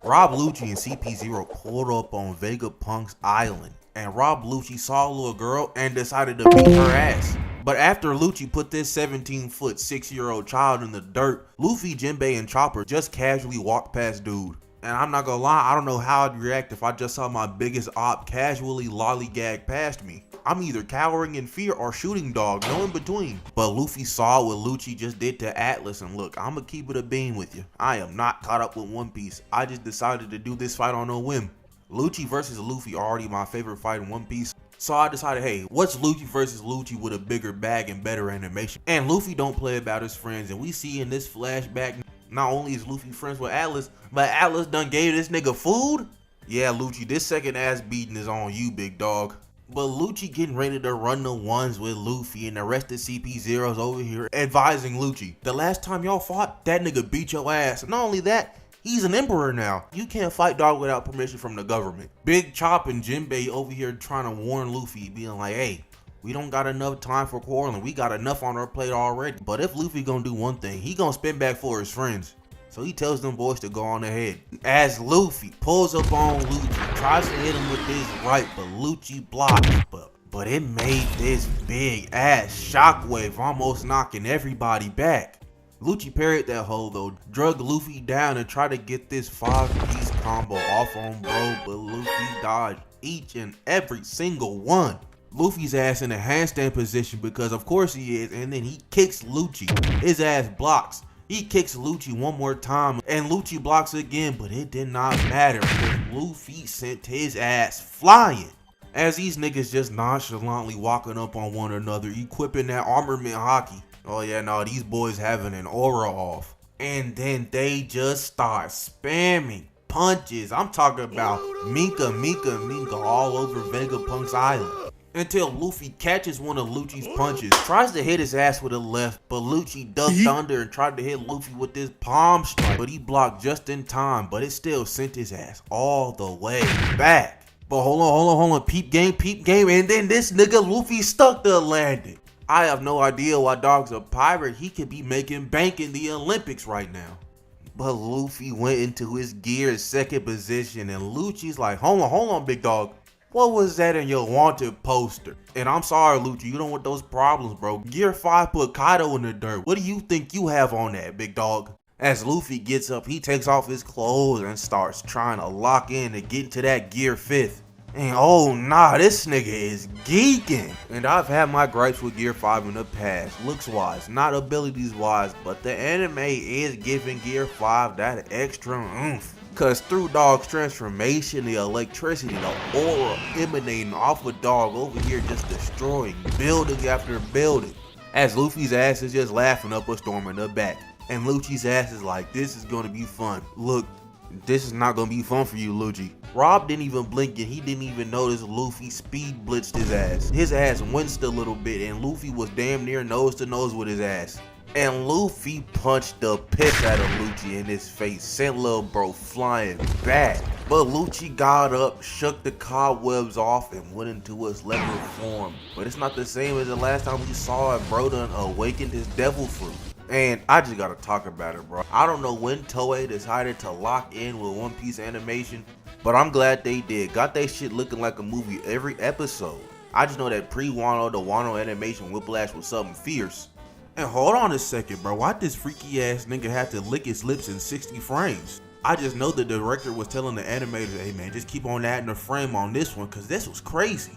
Rob Lucci and CP0 pulled up on Vegapunk's island, and Rob Lucci saw a little girl and decided to beat her ass. But after Lucci put this 17-foot 6-year-old child in the dirt, Luffy, Jinbei, and Chopper just casually walked past dude. And I'm not gonna lie, I don't know how I'd react if I just saw my biggest op casually lollygag past me. I'm either cowering in fear or shooting dog, no in between. But Luffy saw what Lucci just did to Atlas, and look, I'ma keep it a bean with you. I am not caught up with One Piece. I just decided to do this fight on a whim. Lucci versus Luffy already my favorite fight in One Piece. So I decided, hey, what's Lucci versus Lucci with a bigger bag and better animation? And Luffy don't play about his friends, and we see in this flashback, not only is Luffy friends with Atlas, but Atlas done gave this nigga food? Yeah, Lucci, this second ass beating is on you, big dog. But Lucci getting ready to run the ones with Luffy, and the rest of CP0's over here advising Lucci. The last time y'all fought, that nigga beat your ass. Not only that, he's an emperor now. You can't fight dog without permission from the government. Big Chop and Jinbei over here trying to warn Luffy, being like, hey, we don't got enough time for quarreling. We got enough on our plate already. But if Luffy gonna do one thing, he gonna spin back for his friends. So he tells them boys to go on ahead. As Luffy pulls up on Lucci, tries to hit him with his right, but Lucci blocks. But it made this big ass shockwave, almost knocking everybody back. Lucci parried that hoe though, drug Luffy down and tried to get this 5-piece combo off on bro, but Luffy dodged each and every single one. Luffy's ass in a handstand position because of course he is, and then he kicks Lucci. His ass blocks. He kicks Lucci one more time, and Lucci blocks again, but it did not matter because Luffy sent his ass flying. As these niggas just nonchalantly walking up on one another, equipping that armament hockey. Oh yeah, no, these boys having an aura off. And then they just start spamming punches. I'm talking about Minka all over Vegapunk's island. Until Luffy catches one of Lucci's punches, tries to hit his ass with a left, but Lucci ducked under and tried to hit Luffy with his palm strike, but he blocked just in time, but it still sent his ass all the way back. But hold on, peep game, and then this nigga Luffy stuck the landing. I have no idea why dog's a pirate. He could be making bank in the Olympics right now. But Luffy went into his gear second position, and Lucci's like, hold on, big dog. What was that in your wanted poster? And I'm sorry, Lucci, you don't want those problems, bro. Gear 5 put Kaido in the dirt. What do you think you have on that, big dog? As Luffy gets up, he takes off his clothes and starts trying to lock in to get into that Gear 5th. And oh nah, this nigga is geeking. And I've had my gripes with Gear 5 in the past, looks wise, not abilities wise, but the anime is giving Gear 5 that extra oomph. Cause through dog's transformation, the electricity, the aura emanating off a dog over here just destroying building after building. As Luffy's ass is just laughing up a storm in the back. And Lucci's ass is like, this is gonna be fun. Look, this is not gonna be fun for you, Lucci. Rob didn't even blink and he didn't even notice Luffy speed blitzed his ass. His ass winced a little bit and Luffy was damn near nose to nose with his ass. And Luffy punched the piss out of Lucci in his face, sent lil bro flying back. But Lucci got up, shook the cobwebs off, and went into his leopard form. But it's not the same as the last time we saw it, bro done awakened his devil fruit. And I just gotta talk about it, bro. I don't know when Toei decided to lock in with One Piece animation, but I'm glad they did. Got that shit looking like a movie every episode. I just know that pre-Wano to Wano animation Whiplash was something fierce. And hold on a second, bro. Why this freaky ass nigga have to lick his lips in 60 frames? I just know the director was telling the animator, hey man, just keep on adding a frame on this one, cause this was crazy.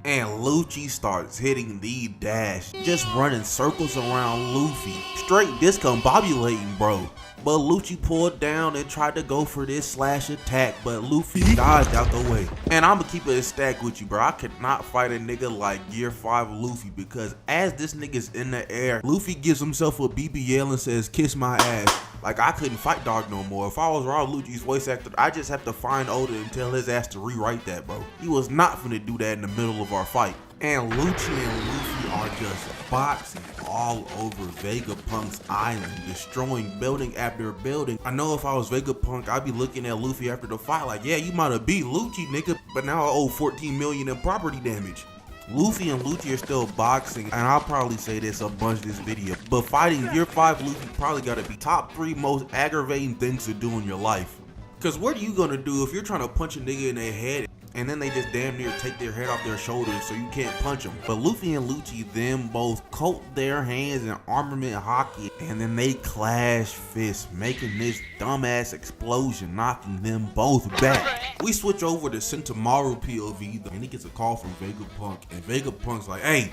And Lucci starts hitting the dash, just running circles around Luffy, straight discombobulating, bro. But Lucci pulled down and tried to go for this slash attack, but Luffy dodged out the way. And I'ma keep it a stack with you, bro. I could not fight a nigga like Gear 5 Luffy, because as this nigga's in the air, Luffy gives himself a BBL and says, kiss my ass. Like, I couldn't fight dog no more. If I was Rob Lucci's voice actor, I just have to find Oda and tell his ass to rewrite that, bro. He was not finna do that in the middle of our fight. And Lucci and Luffy are just boxing all over Vegapunk's island, destroying building after building. I know if I was Vegapunk, I'd be looking at Luffy after the fight like, yeah, you might have beat Lucci, nigga, but now I owe 14 million in property damage. Luffy and Lucci are still boxing, and I'll probably say this a bunch this video, but fighting Gear 5 Luffy probably gotta be top 3 most aggravating things to do in your life. Cause what are you gonna do if you're trying to punch a nigga in their head and then they just damn near take their head off their shoulders so you can't punch them? But Luffy and Lucci them both coat their hands in armament hockey and then they clash fists, making this dumbass explosion, knocking them both back. We switch over to Sentomaru POV and he gets a call from Vegapunk, and Vegapunk's like, hey,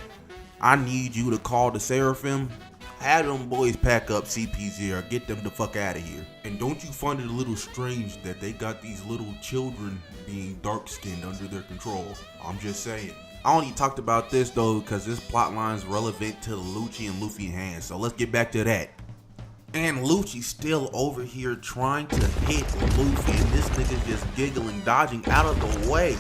I need you to call the Seraphim. Have them boys pack up CP0, get them the fuck out of here. And don't you find it a little strange that they got these little children being dark-skinned under their control? I'm just saying. I only talked about this though because this plotline is relevant to the Lucci and Luffy hands, so let's get back to that. And Lucci's still over here trying to hit Luffy, and this nigga's just giggling, dodging out of the way.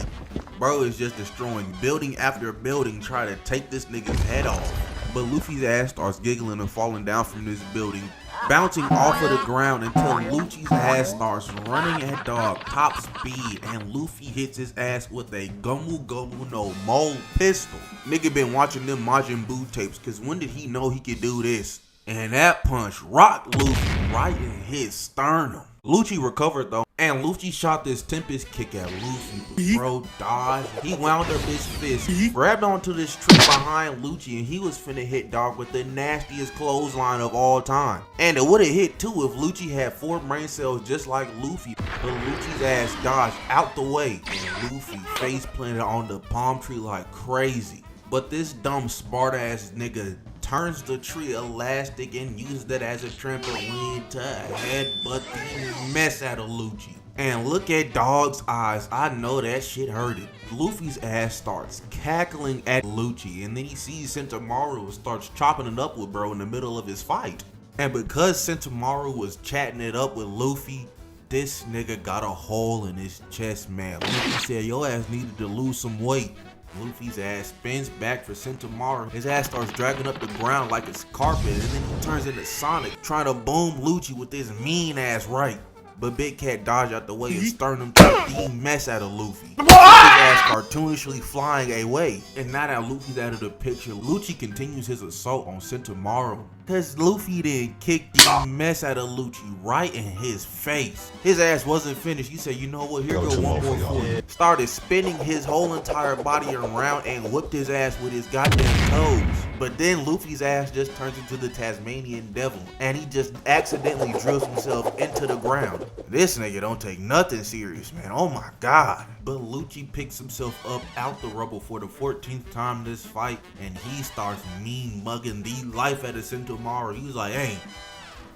Bro is just destroying building after building, trying to take this nigga's head off. But Luffy's ass starts giggling and falling down from this building, bouncing off of the ground until Lucci's ass starts running at dog top speed, and Luffy hits his ass with a Gumu Gumu no Mo pistol. Nigga been watching them Majin Buu tapes, cause when did he know he could do this? And that punch rocked Luffy right in his sternum. Lucci recovered though, and Lucci shot this Tempest kick at Luffy, but bro dodged. He wound up his fist, grabbed onto this tree behind Lucci, and he was finna hit dog with the nastiest clothesline of all time. And it would've hit too if Lucci had 4 brain cells just like Luffy, but Lucci's ass dodged out the way, and Luffy face planted on the palm tree like crazy. But this dumb smart ass nigga turns the tree elastic and uses that as a trampoline to headbutt the mess out of Lucci. And look at dog's eyes, I know that shit hurted. Luffy's ass starts cackling at Lucci, and then he sees Sentomaru and starts chopping it up with bro in the middle of his fight. And because Sentomaru was chatting it up with Luffy, this nigga got a hole in his chest, man. Luffy said your ass needed to lose some weight. Luffy's ass spins back for Sentomaru. His ass starts dragging up the ground like it's carpet, and then he turns into Sonic, trying to boom Lucci with his mean ass right. But Big Cat dodged out the way and sternum took the mess out of Luffy. His ass cartoonishly flying away. And now that Luffy's out of the picture, Lucci continues his assault on Sentomaru. Cause Luffy then kicked the mess out of Lucci right in his face. His ass wasn't finished. He said, you know what, here go one more for you. Started spinning his whole entire body around and whipped his ass with his goddamn toes. But then Luffy's ass just turns into the Tasmanian devil, and he just accidentally drills himself into the ground. This nigga don't take nothing serious, man. Oh my god. But Lucci picks himself up out the rubble for the 14th time this fight, and he starts mean mugging the life out of Sentomaru. He was like, hey,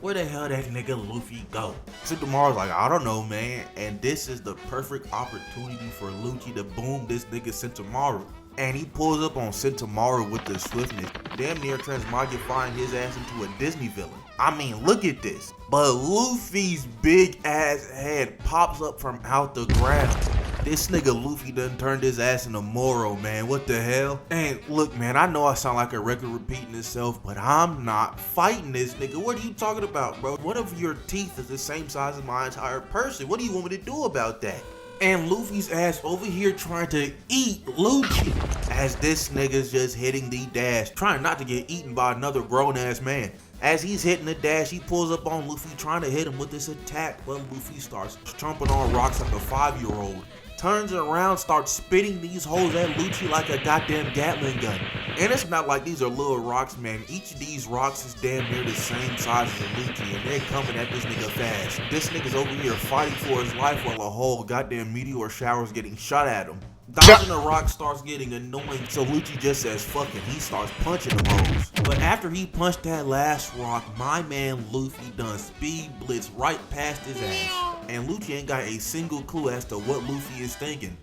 where the hell that nigga Luffy go? Sentomaru's like, I don't know, man. And this is the perfect opportunity for Lucci to boom this nigga Sentomaru. And he pulls up on Sentomaru with the swiftness, damn near transmogrifying his ass into a Disney villain. I mean, look at this. But Luffy's big ass head pops up from out the ground. This nigga Luffy done turned his ass into Moro, man. What the hell? And look, man, I know I sound like a record repeating itself, but I'm not fighting this nigga. What are you talking about, bro? What if your teeth is the same size as my entire person? What do you want me to do about that? And Luffy's ass over here trying to eat Lucci as this nigga's just hitting the dash, trying not to get eaten by another grown ass man. As he's hitting the dash, he pulls up on Luffy trying to hit him with this attack, but Luffy starts chomping on rocks like a 5-year-old. Turns around, starts spitting these holes at Lucci like a goddamn Gatling gun. And it's not like these are little rocks, man. Each of these rocks is damn near the same size as Lucci, and they're coming at this nigga fast. This nigga's over here fighting for his life while a whole goddamn meteor shower's getting shot at him. Dodging the rock starts getting annoying, so Lucci just says fuck it, he starts punching the holes. But after he punched that last rock, my man Luffy done speed blitz right past his ass. And Lucci ain't got a single clue as to what Luffy is thinking.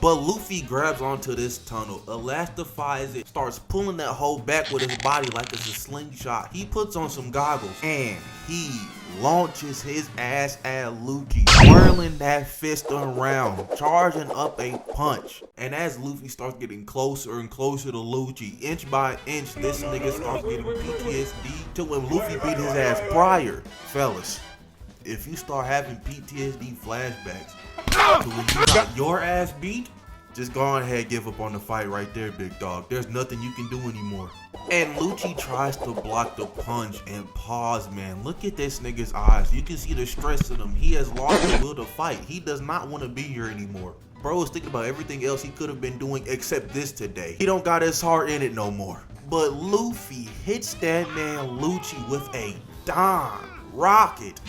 But Luffy grabs onto this tunnel, elastifies it, starts pulling that hole back with his body like it's a slingshot. He puts on some goggles, and he launches his ass at Lucci, whirling that fist around, charging up a punch. And as Luffy starts getting closer and closer to Lucci, inch by inch, this nigga starts getting PTSD to when Luffy beat his ass prior. Fellas, if you start having PTSD flashbacks to when you got your ass beat, Just go ahead, give up on the fight right there, big dog. There's nothing you can do anymore. And Lucci tries to block the punch and pause, man. Look at this nigga's eyes. You can see the stress in him. He has lost the will to fight. He does not want to be here anymore. Bro is thinking about everything else he could have been doing except this today. He don't got his heart in it no more. But Luffy hits that man Lucci with a dime rocket.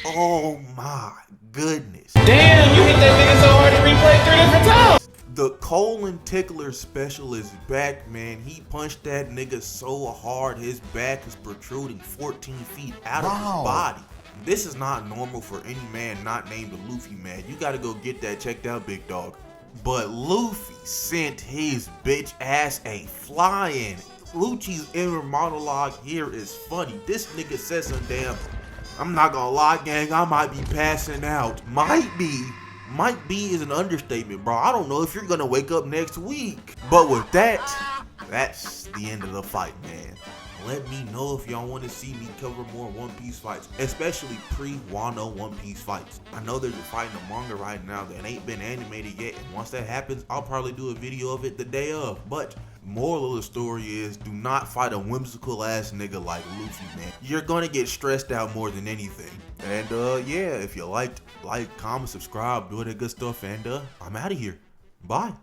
Oh my goodness. Damn, you hit that nigga so hard to replay 3 different times. The colon tickler special is back, man. He punched that nigga so hard his back is protruding 14 feet out of his body. This is not normal for any man not named a Luffy, man. You gotta go get that checked out, big dog. But Luffy sent his bitch ass a flying. Lucci's inner monologue here is funny. This nigga said some damn, I'm not gonna lie, gang, I might be passing out. Might be is an understatement, bro. I don't know if you're gonna wake up next week. But with that, that's the end of the fight, man. Let me know if y'all want to see me cover more One Piece fights, especially pre-Wano One Piece fights. I know there's a fight in the manga right now that ain't been animated yet, and once that happens, I'll probably do a video of it the day of. But moral of the story is, do not fight a whimsical ass nigga like Luffy, man. You're gonna get stressed out more than anything. And yeah, if you liked, like, comment, subscribe, do all that good stuff, and I'm out of here. Bye.